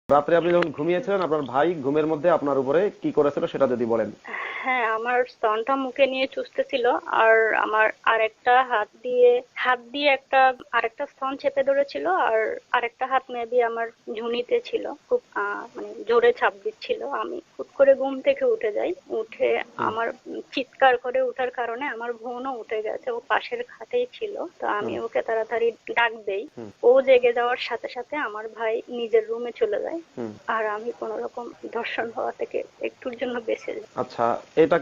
রাত্রে আপনি যখন ঘুমিয়েছিলেন আপনার ভাই ঘুমের মধ্যে আপনার উপরে কি করেছিল সেটা যদি বলেন। হ্যাঁ, আমার স্তনটা মুখে নিয়ে চুষতেছিল। আর আমার আরেকটা হাত দিয়ে একটা আরেকটা স্তন চেপে ধরেছিল। আর আরেকটা হাত মেবি আমার ঝুনিতে ছিল। খুব মানে জোরে চাপ দিচ্ছিল। আমি হুট করে ঘুম থেকে উঠে যাই। উঠে হুম আমার চিৎকার করে উঠার কারণে আমার বোনও উঠে গেছে, ও পাশের খাটেই ছিল। তো আমি হুম ওকে তাড়াতাড়ি ডাক দেই। হুম ও জেগে যাওয়ার সাথে সাথে আমার ভাই নিজের রুমে চলে যায়। হুম। আর আমি কোনো রকম ধর্ষণ হওয়া থেকে একটুর জন্য বেঁচে যাই। আচ্ছা, এটা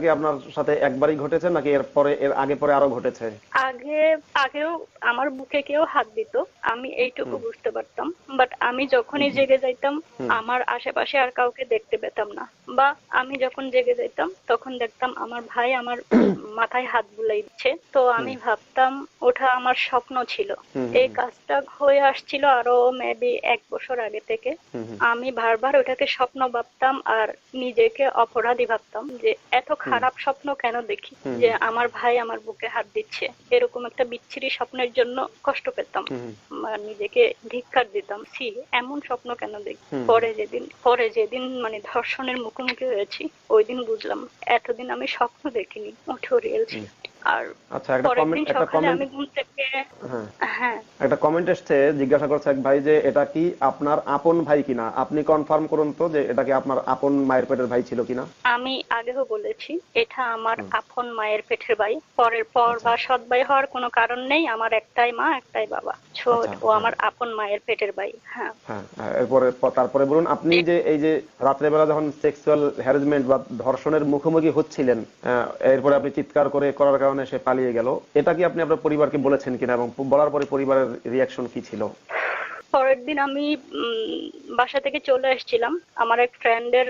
কি আপনার সাথে একবারই ঘটেছে নাকি এর আগে পরে আরো ঘটেছে? আগে আগেও আমার বুকে কেউ হাত দিত, আমি এইটুকু হুম বুঝতে পারতাম। বাট আমি যখনই হুম জেগে যাইতাম, হুম আমার আশেপাশে আর কাউকে দেখতে পেতাম না। বা আমি যখন জেগে যাইতাম তখন দেখতাম আমার ভাই আমার মাথায় হাত বুলাই দিচ্ছে। তো হুম আমি ভাবতাম ওটা আমার স্বপ্ন ছিল। হুম এই হুম কাজটা হয়ে আসছিল আরো মেবি 1 বছর আগে থেকে। হুম হুম আমি বারবার ওটাকে স্বপ্ন ভাবতাম আর নিজেকে অপরাধী ভাবতাম যে এত হুম খারাপ স্বপ্ন কেন দেখি, হুম যে আমার ভাই আমার বুকে হাত দিচ্ছে। এরকম একটা বিচ্ছিরি স্বপ্নের জন্য কষ্ট পেতাম। হুম নিজেকে ধিক্কার দিতাম, ছি এমন স্বপ্ন কেন দেখি। হুম হুম। পরে যেদিন মানে ধর্ষণের মুখোমুখি হয়েছি, ওই দিন বুঝলাম এতদিন আমি স্বপ্ন দেখিনি, ওঠেও রিয়েল ছিল। আর আচ্ছা, পরের দিন একটা সকালে কমেন্ট। আমি ঘুম থেকে। হ্যাঁ, হ্যাঁ, একটা কমেন্ট এসছে, জিজ্ঞাসা করছে এক ভাই যে এটা কি আপনার আপন ভাই কিনা, আপনি কনফার্ম করুন তো যে এটা কি আপনার আপন মায়ের পেটের ভাই ছিল কিনা। আমি আগেও বলেছি এটা আমার হুম। আপন মায়ের পেটের ভাই। পরের পর আচ্ছা বা সৎ ভাই হওয়ার কোনো কারণ নেই, আমার একটাই মা একটাই বাবা। ছোট আচ্ছা। ও হ্যাঁ আমার আপন মায়ের পেটের ভাই। হ্যাঁ। হ্যাঁ হ্যাঁ, তারপরে বলুন, আপনি যে এই যে রাত্রেবেলা যখন সেক্সুয়াল হ্যারাসমেন্ট বা ধর্ষণের মুখোমুখি হচ্ছিলেন, এরপরে আপনি চিৎকার করার কারণে সে পালিয়ে গেল, এটা কি আপনি আপনার পরিবারকে বলেছেন কিনা এবং বলার পরে পরিবারের রিয়াকশন কি ছিল? পরের দিন আমি বাসা থেকে চলে এসেছিলাম আমার এক ফ্রেন্ডের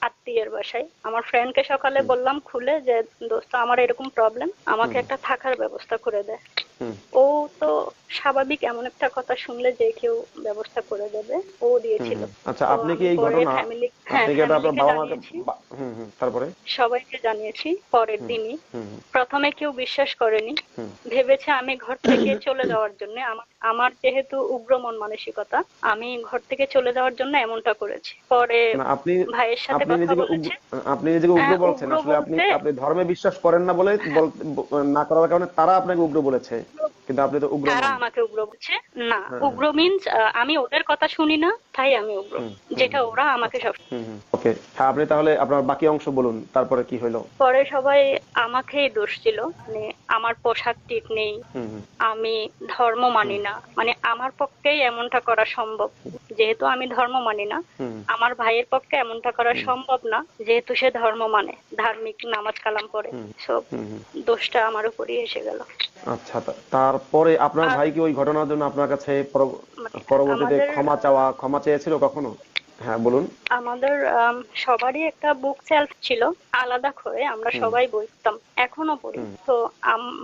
আত্মীয়ের বাসায়। আমার ফ্রেন্ডকে সকালে হুম বললাম খুলে যে দোস্ত আমার এরকম প্রবলেম, আমাকে হুম একটা থাকার ব্যবস্থা করে দে। হুম ও তো স্বাভাবিক, এমন একটা কথা শুনলে যে কেউ ব্যবস্থা করে দেবে, ও হুম দিয়েছিল। হুম। আচ্ছা, তো আপনি কি আমি এই পরে ঘটনা, হ্যাঁ আপনি কি এটা আপনার ফ্যামিলিকে বাবা মাকে জানিয়েছি, হুম হুম, তারপরে? সবাইকে জানিয়েছি পরের হুম দিনই। হুম প্রথমে কেউ বিশ্বাস করেনি, হুম ভেবেছে আমি ঘর থেকে চলে যাওয়ার জন্য, আমার আমার যেহেতু উগ্র মন মানসিকতা, আমি ঘর থেকে চলে যাওয়ার জন্য এমনটা করেছি। পরে না, আপনি ভাইয়ের সাথে আপনি কথা নিজেকে বলেছে। আপনি নিজেকে উগ্র বলছেন, উগ্র আসলে আপনি বলতে আপনি ধর্মে বিশ্বাস করেন না বলে না করার কারণে তারা আপনাকে উগ্র বলেছে, কিন্তু আপনি তো উগ্র তারা নন। আমাকে উগ্র বলছে। না, হ্যাঁ হ্যাঁ। উগ্র মিন্স আমি ওদের কথা শুনি না, তাই আমি উগ্র, হুম হুম যেটা হুম। ওরা আমাকে আচ্ছা। সব। হুম হুম, ওকে। হ্যাঁ, আপনি তাহলে আপনার বাকি অংশ বলুন, তারপরে কি হলো। পরে সবাই আমাকেই দোষ দিল, মানে আমার পোশাক ঠিক নেই, হুম হুম আমি ধর্ম হুম মানি না। মানে আমার পক্ষেই এমনটা করা সম্ভব, যেহেতু আমি ধর্ম মানি না। হুম আমার ভাইয়ের পক্ষে এমনটা করা হুম সম্ভব না, যেহেতু সে ধর্ম মানে, ধার্মিক নামাজ কালাম পড়ে। হুম সব হুম হুম। দোষটা আমার উপরই এসে গেল। আচ্ছা, তারপরে আপনার আর ভাই কি ওই ঘটনার জন্য আপনার কাছে মানে পরবর্তীতে আমাদের ক্ষমা চেয়েছিল কখনো? হ্যাঁ বলুন। আমাদের সবারই একটা বুক সেলফ ছিল, আলাদা করে আমরা হুম সবাই বই পড়তাম, এখনো পড়ি। হুম তো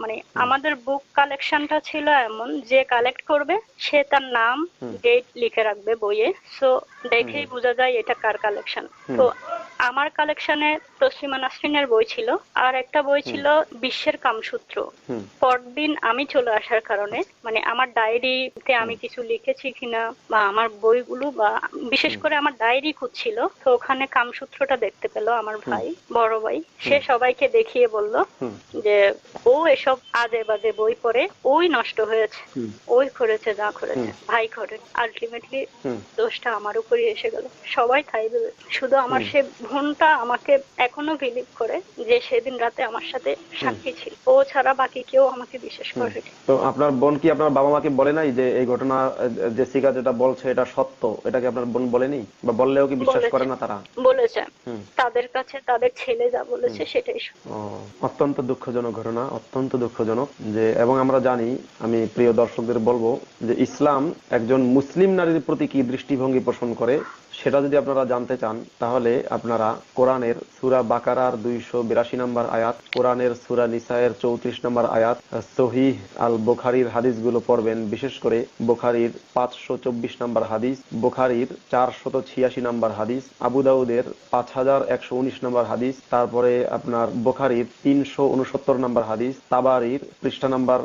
মানে হুম আমাদের বুক কালেকশনটা ছিল এমন, যে কালেক্ট করবে সে তার নাম হুম ডেট লিখে রাখবে বইয়ে। সো হুম দেখেই বোঝা যায় এটা কার কালেকশন। হুম তো আমার কালেকশনে তসলিমা নাসরিনের বই ছিল, আর একটা বই হুম ছিল বিশ্বের কামসূত্র। হুম পরদিন আমি চলে আসার কারণে, মানে আমার ডায়েরিতে হুম আমি কিছু লিখেছি কিনা, বা আমার বইগুলো, বা বিশেষ হুম করে আমার ডায়েরি খুঁজছিল, তো ওখানে কামসূত্রটা দেখতে পেল আমার হুম ভাই, বড় ভাই। সে হুম সবাইকে দেখিয়ে বলল হুম যে ও এসব আজে বাজে বই পড়ে, ওই নষ্ট হয়েছে, হুম ওই করেছে যা হুম করেছে, ভাই করে। আলটিমেটলি হুম দোষটা আমার উপরই এসে গেল। সবাই তাই ভেবে, শুধু আমার হুম সে বোনটা আমাকে এখনো বিলিভ করে যে সেদিন রাতে আমার সাথে হুম সাক্ষী ছিল, ও ছাড়া বাকি কেউ আমাকে বিশ্বাস হুম। করেনি। তো আপনার বোন কি আপনার বাবা মাকে বলে নাই যে এই ঘটনা, জেসিকা যেটা বলছে এটা সত্য, এটা কি আপনার বোন বলেনি, বা বললেও কি বিশ্বাস করে বলেছে, না তারা? বলেছে হুম তাদের কাছে তাদের ছেলে যা হুম। বলেছে সেটাই ও, অত্যন্ত দুঃখজনক ঘটনা, অত্যন্ত দুঃখজনক। যে এবং আমরা জানি, আমি প্রিয় দর্শকদের বলবো যে ইসলাম একজন মুসলিম নারীর প্রতি কি দৃষ্টিভঙ্গি পোষণ করে, সেটা যদি আপনারা জানতে চান তাহলে আপনার আপনারা কোরআনের সূরা বাকারার 282 নম্বর আয়াত, কোরআনের সূরা নিসায়ের 34 নম্বর আয়াত, সহিহ আল বুখারীর হাদিসগুলো পড়বেন। বিশেষ করে বুখারীর 524 নম্বর হাদিস, বুখারীর 486 নম্বর হাদিস, আবু দাউদের 5119 নম্বর হাদিস, তারপরে আপনার বুখারীর 369 নম্বর হাদিস, তাবারির পৃষ্ঠা নাম্বার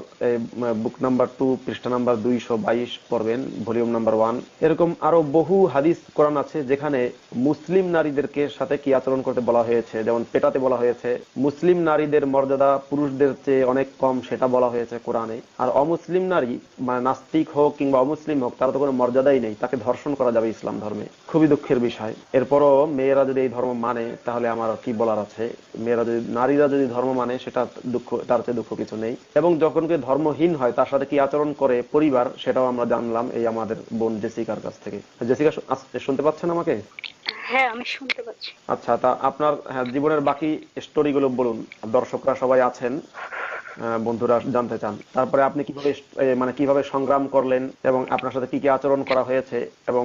বুক নাম্বার 2 পৃষ্ঠা নাম্বার 222 পড়বেন, ভলিউম নাম্বার 1। এরকম আরো বহু হাদিস কোরআন আছে যেখানে মুসলিম নারীদেরকে সাথে কি আচরণ করতে বলা হয়েছে। যেমন পেটাতে বলা হয়েছে, মুসলিম নারীদের মর্যাদা পুরুষদের চেয়ে অনেক কম, সেটা বলা হয়েছে কোরআনে। আর অমুসলিম নারী, মানে নাস্তিক হোক কিংবা অমুসলিম হোক, তার তো কোনো মর্যাদাই নেই, তাকে ধর্ষণ করা যাবে ইসলাম ধর্মে। খুবই দুঃখের বিষয়। এরপরও মেয়েরা যদি এই ধর্ম মানে তাহলে আমার কি বলার আছে। মেয়েরা যদি, নারীরা যদি ধর্ম মানে, সেটা দুঃখ, তার চেয়ে দুঃখ কিছু নেই। এবং যখন কেউ ধর্মহীন হয় তার সাথে কি আচরণ করে পরিবার, সেটাও আমরা জানলাম এই আমাদের বোন জেসিকার কাছ থেকে। জেসিকা শুনতে পাচ্ছেন আমাকে? হ্যাঁ, আমি শুনতে পাচ্ছি। আচ্ছা, তা আপনার জীবনের বাকি স্টোরিগুলো বলুন, দর্শকরা সবাই আছেন, বন্ধুরা জানতে চান। তারপরে আপনি কিভাবে মানে কিভাবে সংগ্রাম করলেন এবং আপনার সাথে কি কি আচরণ করা হয়েছে, এবং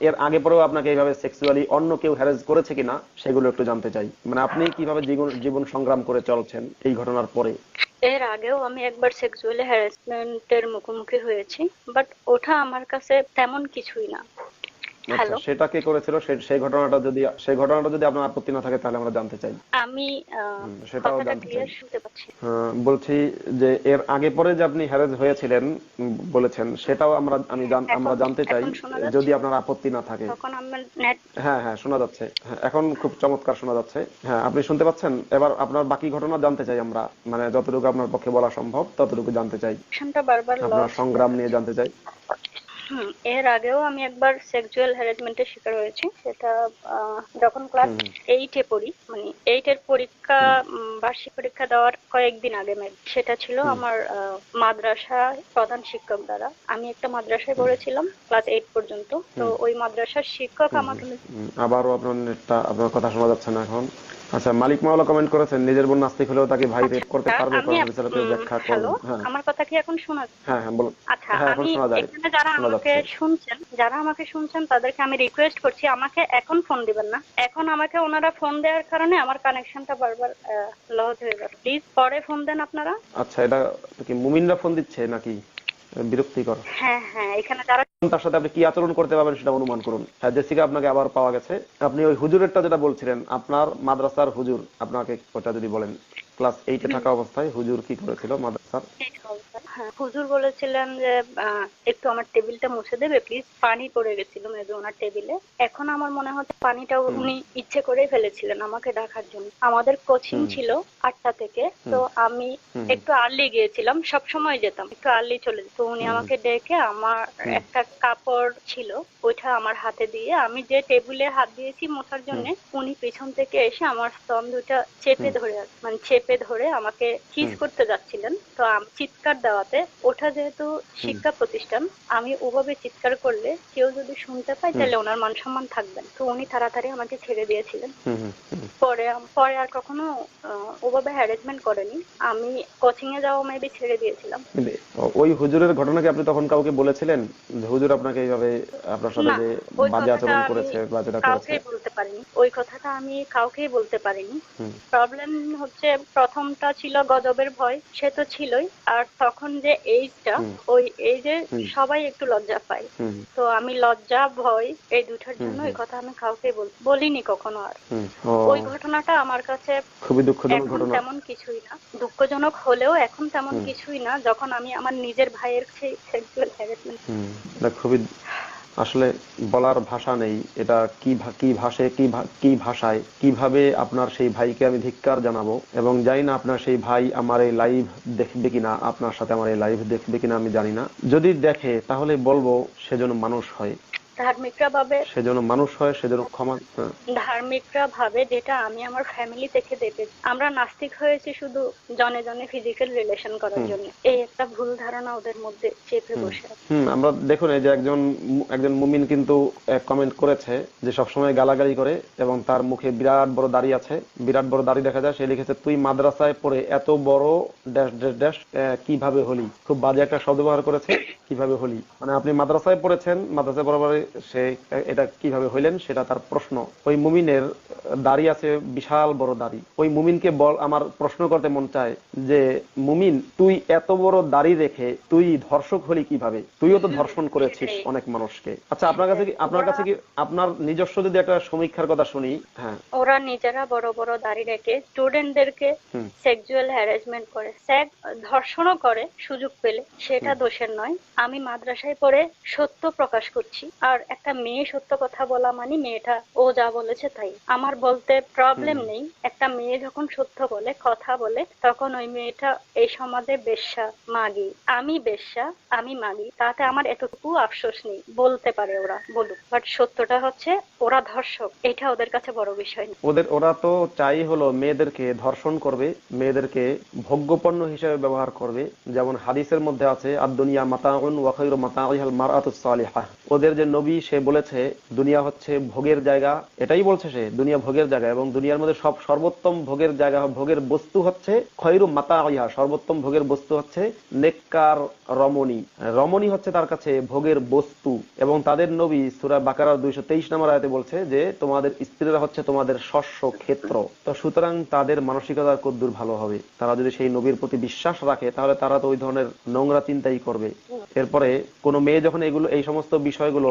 এর আগে পরেও আপনাকে এইভাবে সেক্সুয়ালি অন্য কেউ হ্যারাস করেছে কিনা, সেগুলো একটু জানতে চাই। মানে আপনি কিভাবে জীবন সংগ্রাম করে চলছেন এই ঘটনার পরে। এর আগেও আমি একবার সেক্সুয়ালি হ্যারাসমেন্টের মুখোমুখি হয়েছি, বাট ওটা আমার কাছে তেমন কিছুই না। আচ্ছা, হ্যালো, সেটা কে করেছিল? সেই ঘটনাটা যদি আপনার আপত্তি না থাকে তাহলে আমরা জানতে চাই। আমি সেটাও কথাটা জানতে চাই। ক্লিয়ার শুনতে পাচ্ছি। বলছি যে এর আগে পরে যে আপনি হ্যারাস হয়েছিলেন বলেছেন, সেটাও আমরা জানতে চাই, এখন শোনা যাচ্ছে? যদি আপনার আপত্তি না থাকে। তখন আমার নেট। হ্যাঁ হ্যাঁ, শোনা যাচ্ছে। হ্যাঁ, এখন খুব চমৎকার শোনা যাচ্ছে। হ্যাঁ, আপনি শুনতে পাচ্ছেন? এবার আপনার বাকি ঘটনা জানতে চাই আমরা, মানে যতটুকু আপনার পক্ষে বলা সম্ভব ততটুকু জানতে চাই, বারবার আপনার লস। সংগ্রাম নিয়ে জানতে চাই। এর আগেও আমি একবার সেক্সুয়াল হ্যারাসমেন্টের শিকার হয়েছি। সেটা যখন ক্লাস 8-এ পড়ি, মানে 8-এর পরীক্ষা, বার্ষিক পরীক্ষা দেওয়ার কয়েকদিন আগে সেটা ছিল আমার মাদ্রাসা প্রধান শিক্ষক দ্বারা। আমি একটা মাদ্রাসায় পড়েছিলাম ক্লাস 8 পর্যন্ত। তো ওই মাদ্রাসার শিক্ষক আমাকে। আবারও আপনার কথা শোনা যাচ্ছে না এখন। আচ্ছা, মালিক মাওলা কমেন্ট করেছেন, নিজের বোন নাস্তিক হলেও তাকে ভাই রেপ করতে পারবে, কোরআন বিচারকে ব্যাখ্যা করুন। হ্যাঁ আমার কথা কি এখন শোনা? হ্যাঁ হ্যাঁ, বলুন। আচ্ছা, হ্যাঁ, এখন আমি শোনা যায়, এখানে যারা শোনা আমাকে যাচ্ছে। শুনছেন তাদেরকে আমি রিকোয়েস্ট করছি, আমাকে এখন ফোন দিবেন না। এখন আমাকে ওনারা ফোন দেওয়ার কারণে আমার কানেকশনটা বারবার লস হয়ে যাচ্ছে। প্লিজ পরে ফোন দেন আপনারা। আচ্ছা, এটা কি মুমিনরা ফোন দিচ্ছে নাকি? বিরক্তিকর। হ্যাঁ হ্যাঁ, এখানে যারা। তার সাথে আপনি কি আচরণ করতে পারবেন সেটা অনুমান করুন। হ্যাঁ, জেসিকা আপনাকে আবার পাওয়া গেছে। আপনি ওই হুজুরেরটা যেটা বলছিলেন, আপনার মাদ্রাসার হুজুর আপনাকে ওটা যদি বলেন, ক্লাস 8-এ থাকা অবস্থায় হুজুর কি করেছিল মাদ্রাসার? হ্যাঁ, হুজুর বলেছিলেন যে একটু আমার টেবিলটা মুছে দেবে প্লিজ, পানি পড়ে গেছিল মেবি ওনার টেবিলে। এখন আমার মনে হচ্ছে পানিটা উনি ইচ্ছে করেই ফেলেছিলেন আমাকে ডাকার জন্য। আমাদের কোচিং ছিল 8টা থেকে, তো আমি একটু আর্লি গিয়েছিলাম, সব সময় যেতাম, একটু আর্লি চলে যেত। উনি আমাকে ডেকে, আমার একটা কাপড় ছিল ওইটা আমার হাতে দিয়ে, আমি যে টেবিলে হাত দিয়েছি মোছার জন্য, উনি পিছন থেকে এসে আমার স্তন দুটা চেপে ধরে আমাকে কিস করতে যাচ্ছিলেন। তো আমি চিৎকার দেওয়াতে, ওটা যেহেতু শিক্ষা প্রতিষ্ঠান, আমি ওভাবে চিৎকার করলে কেউ যদি শুনতে পায় তাহলে ওনার মান সম্মান থাকবে না। তো উনি তাড়াতাড়ি আমাকে ছেড়ে দিয়েছিলেন। পরে আর কখনো ওভাবে হ্যারাসমেন্ট করেনি। আমি কোচিং এ যাওয়া মেবি ছেড়ে দিয়েছিলাম। ওই হুজুরের ঘটনা কি আপনি তখন কাউকে বলেছিলেন যে হুজুর আপনাকে এইভাবে আপনার সাথে যে বাজে আচরণ করেছে বা যেটা করেছে? কাউকেই বলতে পারিনি, ওই কথাটা আমি কাউকেই বলতে পারিনি। প্রবলেম হচ্ছে, প্রথমটা ছিল গজবের ভয়, সে তো ছিলই, আর তখন যে এইজটা, ওই এইজে সবাই একটু লজ্জা পায়। তো আমি লজ্জা ভয় এই দুটার জন্য এই কথা আমি কাউকে বলিনি কখনো। আর ওই ঘটনাটা আমার কাছে খুবই দুঃখজনক ঘটনা। তেমন কিছুই না, দুঃখজনক হলেও এখন তেমন কিছুই না, যখন আমি আমার নিজের ভাইয়ের সেক্সুয়াল হ্যারাসমেন্ট। খুবই, আসলে বলার ভাষা নেই। এটা কি ভাষায় কিভাবে আপনার সেই ভাইকে আমি ধিক্কার জানাবো, এবং জানি না আপনার সেই ভাই আমার এই লাইভ দেখবে কিনা, আপনার সাথে আমার এই লাইভ দেখবে কিনা আমি জানি না। যদি দেখে তাহলে বলবো সেজন্য মানুষ হয়, সেজন্য ক্ষমা। ধার্মিকরা ভাবে যেটা আমি আমার ফ্যামিলি থেকে দেখেছি, আমরা নাস্তিক হয়েছি শুধু জনে জনে ফিজিক্যাল রিলেশন করার জন্য। এই একটা ভুল ধারণা ওদের মধ্যে চেপে বসে আছে। আমরা দেখুন, এই যে একজন মুমিন কিন্তু কমেন্ট করেছে যে সবসময় গালাগালি করে এবং তার মুখে বিরাট বড় দাড়ি আছে, বিরাট বড় দাড়ি দেখা যায়। সে লিখেছে, তুই মাদ্রাসায় পড়ে এত বড় ড্যাশ ড্যাশ ড্যাশ কিভাবে হলি। খুব বাজে একটা শব্দ ব্যবহার করেছে, কিভাবে হলি। মানে আপনি মাদ্রাসায় পড়েছেন, মাদ্রাসায় পড়ার সে এটা কিভাবে হইলেন সেটা তার প্রশ্ন। ওই মুমিনের দাড়ি আছে, বিশাল বড় দাড়ি। ওই মুমিনকে আমার প্রশ্ন করতে মন চায় যে মুমিন, তুই এত বড় দাড়ি রেখে তুই ধর্ষক হলি কিভাবে? তুইও তো ধর্ষণ করেছিস সেটাই অনেক মানুষকে। আচ্ছা, আপনার কাছে কি আপনার নিজস্ব যদি একটা সমীক্ষার কথা শুনি। হ্যাঁ, ওরা নিজেরা বড় বড় দাড়ি রেখে স্টুডেন্টদেরকে হুম, সেক্সুয়াল হ্যারাসমেন্ট করে, ধর্ষণও করে সুযোগ পেলে। সেটা হুম, দোষের নয়। আমি মাদ্রাসায় পড়ে সত্য প্রকাশ করছি, আর একটা মেয়ে সত্য কথা বলা মানে মেয়েটা ও যা বলেছে তাই। আমার বলতে প্রবলেম হুম। নেই। একটা মেয়ে যখন সত্য বলে, কথা বলে, তখন ওই মেয়েটা এই সমাজে বেশ্যা, মাগি। আমি বেশ্যা, আমি মাগি, তাতে আমার এতটুকু আফসোস নেই। বলতে পারে, ওরা বলুক, বাট সত্যটা হচ্ছে ওরা ধর্ষক। এটা ওদের কাছে বড় বিষয় না। ওরা তো চাই হলো মেয়েদেরকে ধর্ষণ করবে, মেয়েদেরকে ভোগ্যপণ্য হিসেবে ব্যবহার করবে। যেমন হাদিসের মধ্যে আছে, আদ-দুনিয়া মাতাউন ওয়া খায়রু মাতাইহাল মারআতুস সালিহাহ। ওদের যে নবী, সে বলেছে দুনিয়া হচ্ছে ভোগের জায়গা। এটাই বলছে সে, দুনিয়া ভোগের জায়গা, এবং দুনিয়ার মধ্যে সর্বোত্তম ভোগের জায়গা, ভোগের বস্তু হচ্ছে খায়রু মাতাইহা, সর্বোত্তম ভোগের বস্তু হচ্ছে নেককার রমণী। রমণী হচ্ছে তার কাছে ভোগের বস্তু। এবং তাদের নবী সূরা বাকারার 223 নম্বর আয়াতে বলছে যে তোমাদের স্ত্রীরা হচ্ছে তোমাদের শস্য ক্ষেত্র। তো সুতরাং তাদের মানসিকতা কদ্দূর ভালো হবে? তারা যদি সেই নবীর প্রতি বিশ্বাস রাখে, তাহলে তারা তো ওই ধরনের নোংরা চিন্তাই করবে। এরপরে কোনো মেয়ে যখন এই সমস্ত বিষয়গুলো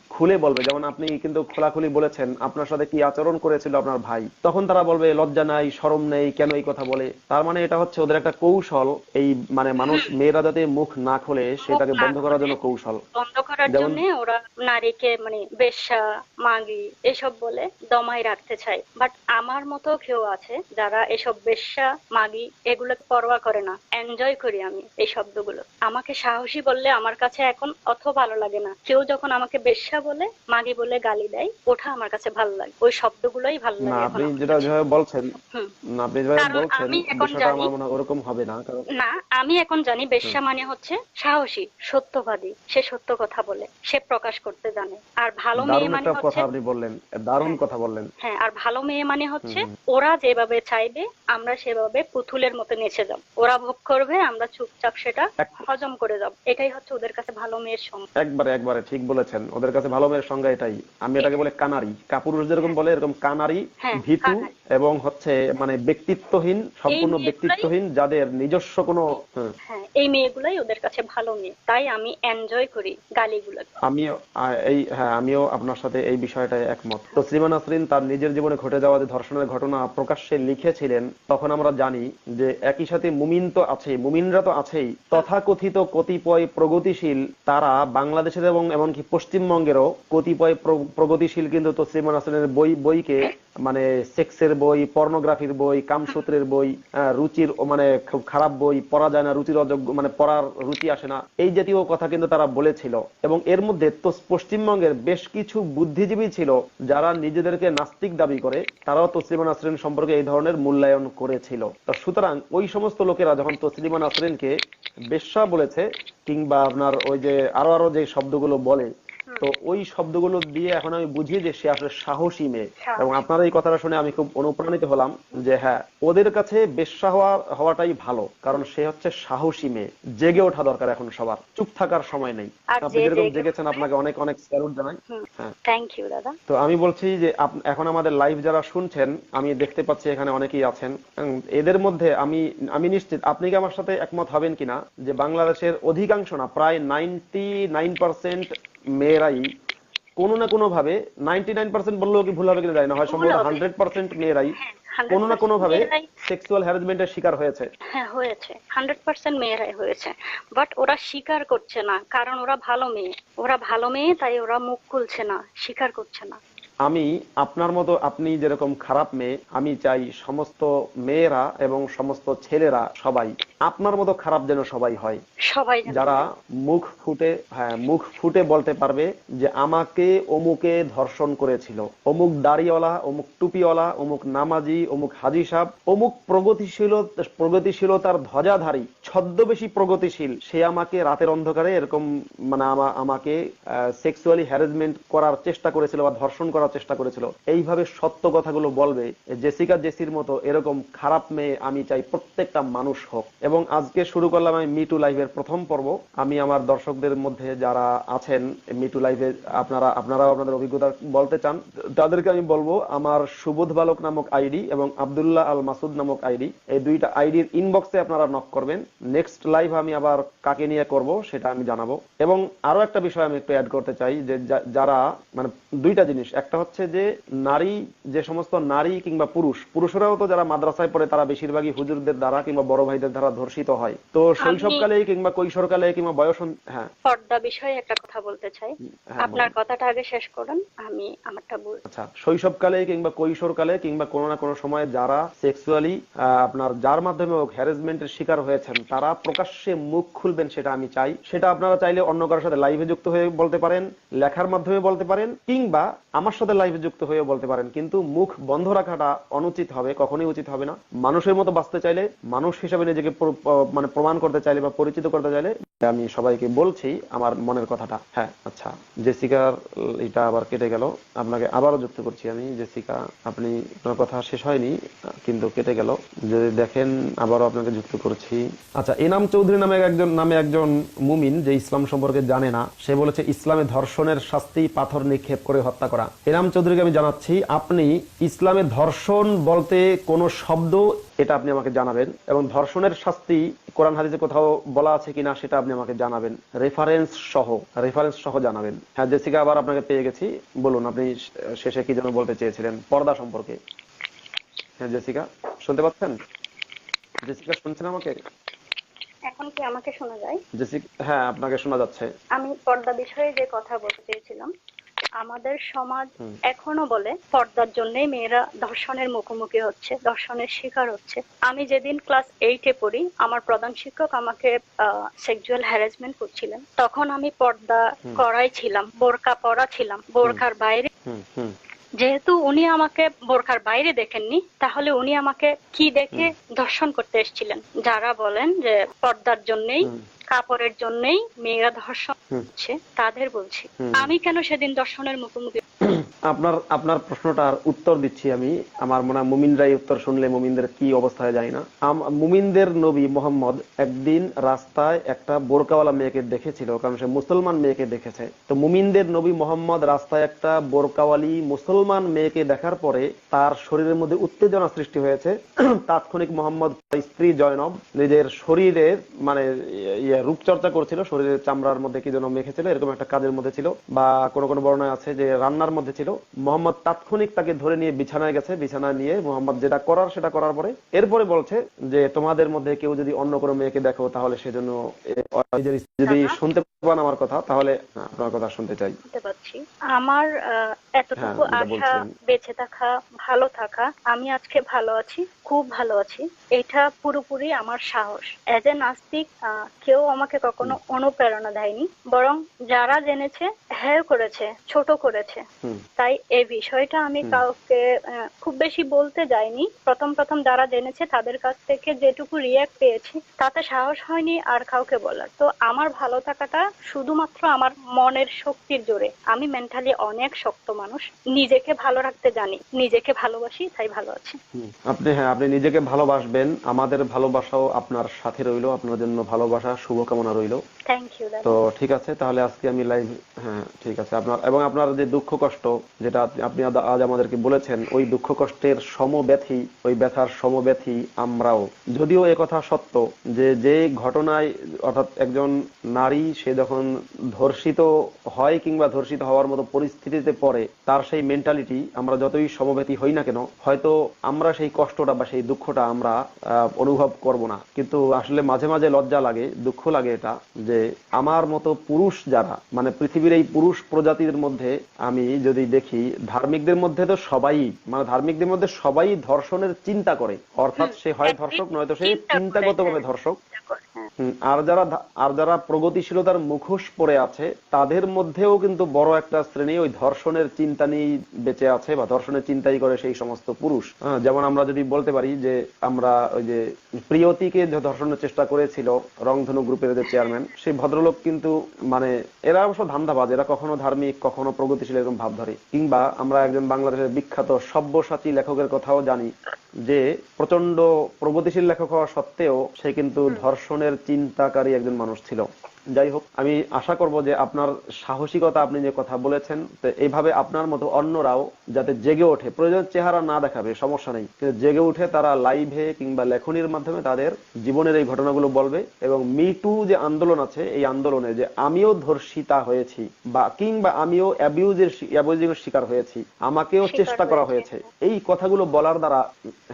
খুলে বলবে, যেমন আপনি কিন্তু খোলাখুলি বলেছেন আপনার সাথে কি আচরণ করেছিল আপনার ভাই, তখন তারা বলবে লজ্জা নাই, শরম নেই, কেন এই কথা বলে। তার মানে এটা হচ্ছে ওদের একটা কৌশল, এই মানে মেয়েরা যাতে মুখ না খোলে মুখ সেটাকে না বন্ধ করার খুলে জন্য কৌশল। বন্ধ করার যেমন জন্য ওরা নারীকে মানে বেশ্যা, মাগি এসব বলে দমায় রাখতে চায়। বাট আমার মতো কেউ আছে যারা এসব বেশ্যা, মাগি এগুলো পরোয়া করে না। এনজয় করি আমি এই শব্দগুলো। আমাকে সাহসী বললে আমার কাছে এখন অত ভালো লাগে না। কেউ যখন আমাকে বেশ্যা বলে, মাগি বলে গালি দেয়, ওঠা আমার কাছে ভালো লাগে। ওই শব্দগুলোই ভালো না, লাগে এখন আপনি আমার যেটা কাছে। যেভাবে বলছেন, হুম। না আপনি যেভাবে কারণ বলছেন আমি এখন বিষয়টা জানি, আমার মনে হয় ওরকম হবে না, কারণ না, আমি এখন জানি বেশ্যা মানে হচ্ছে সাহসী, সত্যবাদী। সে সত্য কথা বলে, সে প্রকাশ করতে জানে। আর ভালো মেয়ে দারুণ মানে একটা কথা হচ্ছে, আপনি বললেন, দারুণ হ্যাঁ, কথা বললেন। হ্যাঁ, আর ভালো মেয়ে মানে হুম, হচ্ছে হুম। ওরা যেভাবে চাইবে আমরা সেভাবে পুতুলের মতো নেচে যাব। ওরা ভোগ করবে, আমরা চুপচাপ সেটা এক- হজম করে যাব। এটাই হচ্ছে ওদের কাছে ভালো মেয়ের সংজ্ঞা। একবারে একবারে ঠিক বলেছেন, ওদের কাছে ভালো মেয়ের সংজ্ঞা এটাই। আমি এটাকে এটাই। বলে কানারি, কাপুরুষ যেরকম হ্যাঁ, বলে এরকম কানারি, হ্যাঁ, ভীতু, কানাই। এবং হচ্ছে মানে ব্যক্তিত্বহীন, এই সম্পূর্ণ মেয়েগুলাই, ব্যক্তিত্বহীন, যাদের নিজস্ব কোনো হ্যাঁ, এই মেয়েগুলাই ওদের কাছে ভালো মেয়ে। তাই আমি এনজয় করি গালিগুলো। আমিও আমিও আপনার সাথে এই বিষয়টায় একমত। তসলিমা নাসরিন তার নিজের জীবনে ঘটে যাওয়া যে ধর্ষণের ঘটনা প্রকাশ্যে লিখেছিলেন, তখন আমরা জানি যে একই সাথে মুমিন তো আছেই, মুমিনরা তো আছেই, তথাকথিত কতিপয় প্রগতিশীল, তারা বাংলাদেশের এবং এমনকি পশ্চিমবঙ্গেরও কতিপয় প্রগতিশীল কিন্তু তসলিমা নাসরিনের বইকে মানে সেক্সের বই, পর্নোগ্রাফির বই, কামসূত্রের বই, রুচির মানে খুব খারাপ বই, পড়া যায় না, রুচির অযোগ্য, মানে পড়ার রুচি আসে না, এই জাতীয় কথা কিন্তু তারা বলেছিল। এবং এর মধ্যে তো পশ্চিমবঙ্গের বেশ কিছু বুদ্ধিজীবী ছিল যারা নিজেদেরকে নাস্তিক দাবি করে, তারাও তসলিমা নাসরিন সম্পর্কে এই ধরনের মূল্যায়ন করেছিল। তো সুতরাং ওই সমস্ত লোকেরা যখন তসলিমা নাসরিনকে বেশ্যা বলেছে, কিংবা আপনার ওই যে আরো যে শব্দগুলো বলে, তো ওই শব্দগুলো দিয়ে এখন আমি বুঝি যে সে আসলে সাহসী মেয়ে। এবং আপনার এই কথাটা শুনে আমি খুব অনুপ্রাণিত হলাম যে হ্যাঁ, ওদের কাছে বেশ্যা হওয়াটাই ভালো, কারণ সে হচ্ছে সাহসী মেয়ে। জেগে ওঠা দরকার এখন সবার, চুপ থাকার সময় নেই। আর আপনি যে যেরকম জেগে জেগেছেন, উঠবে, আপনাকে অনেক অনেক স্যালুট জানাই। হ্যাঁ, থ্যাংক ইউ দাদা। তো আমি বলছি যে এখন আমাদের লাইভ যারা শুনছেন, আমি দেখতে পাচ্ছি এখানে অনেকেই আছেন। এদের মধ্যে আমি নিশ্চিত আপনি কি আমার সাথে একমত হবেন কিনা যে বাংলাদেশের অধিকাংশ না, প্রায় 99% মেয়েরাই কোনো না কোনো ভাবে, 99% বললেও কি ভুল হবে কিনা জানি না, হয় ভুল সম্ভবত হবে। 100% মেয়েরাই হ্যাঁ, কোনো না 100% কোনো ভাবে মেয়েরাই। সেক্সুয়াল হ্যারাসমেন্টের শিকার হয়েছে। হ্যাঁ, হয়েছে। 100% মেয়েরাই হয়েছে। বাট ওরা স্বীকার করছে না, কারণ ওরা ভালো মেয়ে। ওরা ভালো মেয়ে, তাই ওরা মুখ খুলছে না, স্বীকার করছে না। আমি আপনার মতো, আপনি যেরকম খারাপ মেয়ে, আমি চাই সমস্ত মেয়েরা এবং সমস্ত ছেলেরা সবাই আপনার মতো খারাপ যেন সবাই হয়, সবাই যেন যারা হয়। মুখ ফুটে বলতে পারবে যে আমাকে অমুকে ধর্ষণ করেছিল, অমুক দাড়িওয়ালা, অমুক টুপিওয়ালা, অমুক নামাজি, অমুক হাজি সাহেব, অমুক প্রগতিশীলতার ধ্বজাধারী, ছদ্মবেশী প্রগতিশীল, সে আমাকে রাতের অন্ধকারে এরকম মানে আমাকে সেক্সুয়ালি হ্যারাসমেন্ট করার চেষ্টা করেছিল বা ধর্ষণ করার চেষ্টা করেছিল। এইভাবে সত্য কথাগুলো বলবে জেসিকার জেসির মতো এরকম খারাপ মেয়ে আমি চাই প্রত্যেকটা মানুষ হোক। এবং এবং আজকে শুরু করলাম আমি মিটু লাইভের প্রথম পর্ব। আমি আমার দর্শকদের মধ্যে যারা আছেন মিটু লাইভে আপনারাও আপনাদের অভিজ্ঞতা বলতে চান, তাদেরকে আমি বলবো আমার সুবোধ বালক নামক আইডি এবং আব্দুল্লাহ আল মাসুদ নামক আইডি, এই দুইটা আইডির ইনবক্সে আপনারা নক করবেন। নেক্সট লাইভ আমি আবার কাকে নিয়ে করব সেটা আমি জানাবো। এবং আরো একটা বিষয় আমি একটু অ্যাড করতে চাই যে যারা মানে দুইটা জিনিস, একটা হচ্ছে যে নারী, যে সমস্ত নারী কিংবা পুরুষরাও তো যারা মাদ্রাসায় পড়ে তারা বেশিরভাগই হুজুরদের দ্বারা কিংবা বড় ভাইদের দ্বারা ধর্ষিত হয়। তো শৈশবকালে কিংবা কৈশোরকালে কিংবা বয়স, হ্যাঁ পর্দা বিষয়ে একটা কথা বলতে চাই। হ্যাঁ আপনার বলুন। কথাটা আগে শেষ করুন, আমি আমারটা বলছি। আচ্ছা, শৈশবকালে কিংবা কৈশোরকালে কিংবা কোনো না কোনো সময় যারা সেক্সুয়ালি আপনার যার মাধ্যমে হ্যারাসমেন্টের শিকার হয়েছেন তারা প্রকাশ্যে মুখ খুলবেন সেটা আমি চাই। সেটা আপনারা চাইলে অন্য কারোর সাথে লাইভে যুক্ত হয়ে বলতে পারেন, লেখার মাধ্যমে বলতে পারেন, কিংবা আমার সাথে লাইভে যুক্ত হয়ে বলতে পারেন, কিন্তু মুখ বন্ধ রাখাটা অনুচিত হবে, কখনোই উচিত হবে না। মানুষের মতো বাঁচতে চাইলে, মানুষ হিসেবে নিজেকে মানে প্রমাণ করতে চাইলে বা পরিচিত করতে চাইলে আমি সবাইকে বলছি আমার মনের কথাটা। হ্যাঁ আচ্ছা, জেসিকার এটা আবার কেটে গেল, আপনাকে আবারও যুক্ত করছি আমি। জেসিকা, আপনি আপনার কথা শেষ হয়নি কিন্তু কেটে গেল, যদি দেখেন আবারও আপনাকে যুক্ত করছি। আচ্ছা, এনাম চৌধুরী নামে একজন মুমিন যে ইসলাম সম্পর্কে জানে না, সে বলেছে ইসলামে ধর্ষণের শাস্তি পাথর নিক্ষেপ করে হত্যা করা। এনাম চৌধুরীকে আমি জানাচ্ছি, আপনি ইসলামে ধর্ষণ বলতে কোন শব্দ এটা আপনি আমাকে জানাবেন, এবং ধর্ষণের শাস্তি কোরআন হাদিসে কোথাও বলা আছে কিনা সেটা আপনি আমাকে জানাবেন, রেফারেন্স সহ জানাবেন। হ্যাঁ জেসিকা, আবার আপনাকে পেয়ে গেছি, বলুন আপনি শেষে কি যেন বলতে চেয়েছিলেন পর্দা সম্পর্কে। হ্যাঁ জেসিকা, শুনতে পাচ্ছেন? জেসিকা শুনছেন আমাকে? এখন কি আমাকে শোনা যায়? জেসিকা, হ্যাঁ আপনাকে শোনা যাচ্ছে। আমি পর্দা বিষয়ে যে কথা বলতে চেয়েছিলাম, আমাদের সমাজ এখনো বলে পর্দার জন্যই মেয়েরা ধর্ষণের মুখোমুখি হচ্ছে, ধর্ষণের শিকার হচ্ছে। আমি যেদিন ক্লাস 8-এ পড়ি, আমার প্রধান শিক্ষক আমাকে সেক্সুয়াল হ্যারাসমেন্ট করছিলেন। তখন আমি পর্দা করাই ছিলাম, বোরকা পরা ছিলাম, বোরকার বাইরে। যেহেতু উনি আমাকে বোরকার বাইরে দেখেননি, তাহলে উনি আমাকে কি দেখে ধর্ষণ করতে এসেছিলেন? যারা বলেন যে পর্দার জন্যই, কাপড়ের জন্যই মেয়েরা ধর্ষণ হচ্ছে, তাদের বলছি আমি কেন সেদিন ধর্ষণের মুখোমুখি। আপনার প্রশ্নটার উত্তর দিচ্ছি আমি। আমার মনে হয় মুমিনরাই উত্তর শুনলে মুমিনদের কি অবস্থা হয় জানি না। মুমিনদের নবী মোহাম্মদ একদিন রাস্তায় একটা বোরকাওয়ালা মেয়েকে দেখেছিল, কারণ সে মুসলমান মেয়েকে দেখেছে। তো মুমিনদের নবী মোহাম্মদ রাস্তায় একটা বোরকাওয়ালি মুসলমান মেয়েকে দেখার পরে তার শরীরের মধ্যে উত্তেজনা সৃষ্টি হয়েছে। তাৎক্ষণিক মোহাম্মদ স্ত্রী জয়নব নিজের শরীরের মানে রূপচর্চা করছিল, শরীরের চামড়ার মধ্যে কি যেন মেখেছিল, এরকম একটা কাজের মধ্যে ছিল, বা কোনো কোনো বর্ণনায় আছে যে রান্নার মধ্যে ছিল। মোহাম্মদ তাৎক্ষণিক তাকে ধরে নিয়ে বিছানায় গেছে, বিছানায় নিয়ে মোহাম্মদ যেটা করার সেটা করার পরে এরপরে বলছে যে তোমাদের মধ্যে কেউ যদি অন্য কোনো মেয়েকে দেখো তাহলে সেজন্য যদি শুনতে পান আমার কথা, তাহলে আপনার কথা শুনতে চাই। আমার এতটুকু আশা, বেঁচে থাকা, ভালো থাকা, আমি আজকে ভালো আছি, খুব ভালো আছি, এটা পুরোপুরি আমার সাহস। এজ এ নাস্তিক কেউ আমাকে কখনো অনুপ্রেরণা দেয়নি, বরং যারা জেনেছে হেয় করেছে, ছোট করেছে। তাই এই বিষয়টা আমি কাউকে খুব বেশি বলতে যাইনি। প্রথম যারা জেনেছে তাদের কাছ থেকে যেটুকু রিয়াক্ট পেয়েছি তাতে সাহস হয়নি আর কাউকে বলার। তো আমার ভালো থাকাটা শুধুমাত্র আমার মনের শক্তির জোরে। আমি মেন্টালি অনেক শক্ত মানুষ, নিজেকে ভালো রাখতে জানি, নিজেকে ভালোবাসি, তাই ভালো আছি। আপনি নিজেকে ভালোবাসবেন, আমাদের ভালোবাসাও আপনার সাথে রইলো, আপনার জন্য ভালোবাসা, শুভকামনা রইলো। Thank you. তো ঠিক আছে, তাহলে আজকে আমি লাইভ, হ্যাঁ ঠিক আছে, আপনার যে দুঃখ কষ্ট যেটা আপনি আজ আমাদেরকে বলেছেন, ওই দুঃখ কষ্টের সমব্যথী, ওই ব্যথার সমব্যথী আমরাও। যদিও একথা সত্য যে ঘটনায় অর্থাৎ একজন নারী সে যখন ধর্ষিত হয় কিংবা ধর্ষিত হওয়ার মতো পরিস্থিতিতে পড়ে, তার সেই মেন্টালিটি আমরা যতই সমব্যথী হই না কেন, হয়তো আমরা সেই কষ্টটা বা সেই দুঃখটা আমরা অনুভব করব না। কিন্তু আসলে মাঝে মাঝে লজ্জা লাগে, দুঃখ লাগে এটা, যে আমার মতো পুরুষ যারা মানে পৃথিবীর এই পুরুষ প্রজাতির মধ্যে আমি যদি দেখি, ধার্মিকদের মধ্যে তো সবাই, মানে ধার্মিকদের মধ্যে সবাই ধর্ষণের চিন্তা করে, অর্থাৎ সে হয় ধর্ষক নয়তো সে চিন্তাগতভাবে ধর্ষক। আর যারা প্রগতিশীলতার মুখোশ পরে আছে তাদের মধ্যেও কিন্তু বড় একটা শ্রেণী ওই ধর্ষণের চিন্তা নিয়ে বেঁচে আছে বা ধর্ষণের চিন্তাই করে সেই সমস্ত পুরুষ। যেমন আমরা যদি বলতে পারি যে আমরা ওই যে প্রিয়তিকে ধর্ষণের চেষ্টা করেছিল রংধনু গ্রুপের যে চেয়ারম্যান, সেই ভদ্রলোক কিন্তু মানে এরা অবশ্য ধান্দাবাজ, এরা কখনো ধার্মিক কখনো প্রগতিশীল এরকম ভাব ধরে। কিংবা আমরা একজন বাংলাদেশের বিখ্যাত সব্যসাচী লেখকের কথাও জানি, যে প্রচন্ড প্রগতিশীল লেখক হওয়া সত্ত্বেও সে কিন্তু ধর্ষণের চিন্তাকারী একজন মানুষ ছিল। যাই হোক, আমি আশা করব যে আপনার সাহসিকতা, আপনি যে কথা বলেছেন, তো এইভাবে আপনার মতো অন্যরাও যাতে জেগে ওঠে, প্রয়োজন চেহারা না দেখাবে সমস্যা নেই, কিন্তু জেগে উঠে তারা লাইভে কিংবা লেখনির মাধ্যমে তাদের জীবনের এই ঘটনাগুলো বলবে। এবং মি টু যে আন্দোলন আছে, এই আন্দোলনে যে আমিও ধর্ষিতা হয়েছি বা কিংবা আমিও অ্যাবিউজিং শিকার হয়েছি, আমাকেও চেষ্টা করা হয়েছে, এই কথাগুলো বলার দ্বারা,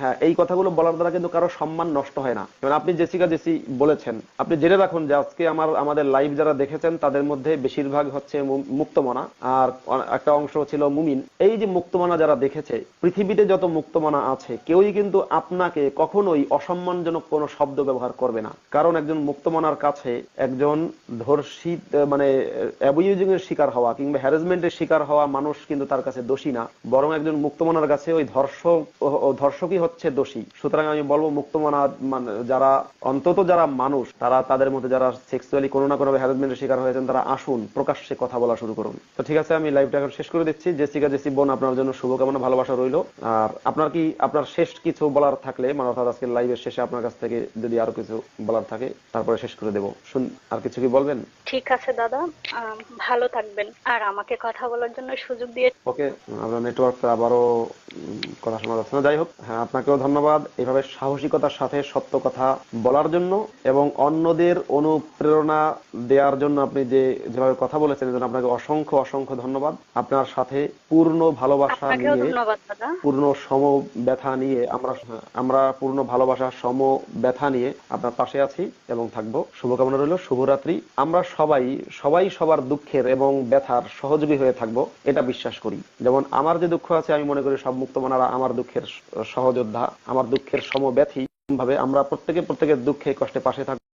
হ্যাঁ, এই কথাগুলো বলার দ্বারা কিন্তু কারো সম্মান নষ্ট হয় না। যেমন আপনি জেসিকা জেসি বলেছেন, আপনি জেনে রাখুন যে আজকে আমাদের লাইভ যারা দেখেছেন তাদের মধ্যে বেশিরভাগ হচ্ছে মুক্তমনা, আর একটা অংশ ছিল মুমিন। এই যে মুক্তমনা যারা দেখেছে, পৃথিবীতে যত মুক্তমনা আছে কেউই কিন্তু আপনাকে কখনোই অসম্মানজনক কোনো শব্দ ব্যবহার করবে না। কারণ একজন মুক্তমনার কাছে একজন ধর্ষিত মানে অ্যাবিউজিং এর শিকার হওয়া কিংবা হ্যারাসমেন্টের শিকার হওয়া মানুষ কিন্তু তার কাছে দোষী না, বরং একজন মুক্তমনার কাছে ওই ধর্ষকই হচ্ছে দোষী। সুতরাং আমি বলবো মুক্তমনা যারা, অন্তত যারা মানুষ, তারা তাদের মধ্যে যারা সেক্সুয়ালি কোনো না কোনো হ্যারাসমেন্টের শিকার হয়েছেন, তারা আসুন প্রকাশ্যে কথা বলা শুরু করুন। তো ঠিক আছে, আমি লাইভটা এখন শেষ করে দিচ্ছি। জেসিকা জেসি বোন, আপনার জন্য শুভকামনা, ভালোবাসা রইল। আর আপনার শেষ কিছু বলার থাকলে, মানে অর্থাৎ আজকে লাইভের শেষে আপনার কাছ থেকে যদি আরো কিছু বলার থাকে তারপরে শেষ করে দেবো। আর কিছু কি বলবেন? ঠিক আছে দাদা, ভালো থাকবেন আর আমাকে কথা বলার জন্য সুযোগ দিয়ে। ওকে, আপনার নেটওয়ার্ক আবারও কথা শোনা যাচ্ছে না। যাই হোক, হ্যাঁ, আপনাকেও ধন্যবাদ এভাবে সাহসিকতার সাথে সত্য কথা বলার জন্য এবং অন্যদের অনুপ্রেরণা দেওয়ার জন্য। আপনি যেভাবে কথা বলেছেন, এজন্য আপনাকে অসংখ্য অসংখ্য ধন্যবাদ। আপনার সাথে পূর্ণ ভালোবাসা নিয়ে, পূর্ণ সম ব্যথা নিয়ে, আমরা পূর্ণ ভালোবাসা সম ব্যথা নিয়ে আপনার পাশে আছি এবং থাকবো। শুভকামনা রইল। শুভরাত্রি। আমরা সবাই সবার দুঃখের এবং ব্যথার সহযোগী হয়ে থাকবো, এটা বিশ্বাস করি। যেমন আমার যে দুঃখ আছে, আমি মনে করি সব মুক্তমনারা আমার দুঃখের সহযোদ্ধা, আমার দুঃখের সমব্যথী। ভাবে আমরা প্রত্যেকের দুঃখে কষ্টে পাশে থাকবো।